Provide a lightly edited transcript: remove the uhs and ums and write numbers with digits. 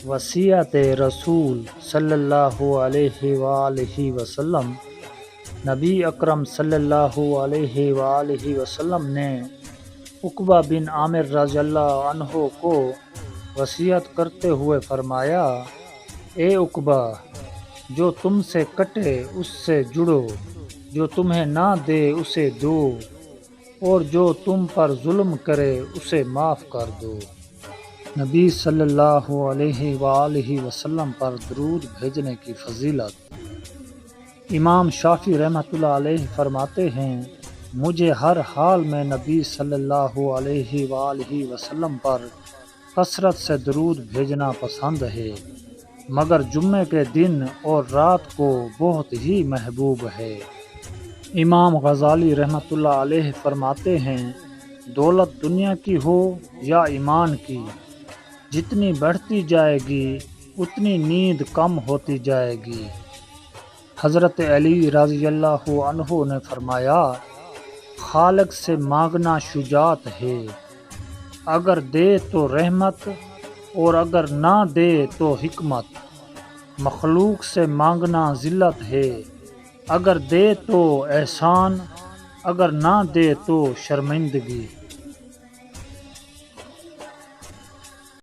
وصیت رسول صلی اللہ علیہ وآلہ وسلم۔ نبی اکرم صلی اللہ علیہ وآلہ وسلم نے عقبہ بن عامر رضی اللہ عنہ کو وصیت کرتے ہوئے فرمایا، اے عقبہ، جو تم سے کٹے اس سے جڑو، جو تمہیں نہ دے اسے دو، اور جو تم پر ظلم کرے اسے معاف کر دو۔ نبی صلی اللہ علیہ وآلہ وسلم پر درود بھیجنے کی فضیلت۔ امام شافعی رحمۃ اللہ علیہ فرماتے ہیں، مجھے ہر حال میں نبی صلی اللہ علیہ وآلہ وسلم پر کثرت سے درود بھیجنا پسند ہے، مگر جمعے کے دن اور رات کو بہت ہی محبوب ہے۔ امام غزالی رحمۃ اللہ علیہ فرماتے ہیں، دولت دنیا کی ہو یا ایمان کی، جتنی بڑھتی جائے گی اتنی نیند کم ہوتی جائے گی۔ حضرت علی رضی اللہ عنہ نے فرمایا، خالق سے مانگنا شجاعت ہے، اگر دے تو رحمت اور اگر نہ دے تو حکمت۔ مخلوق سے مانگنا ذلت ہے، اگر دے تو احسان، اگر نہ دے تو شرمندگی۔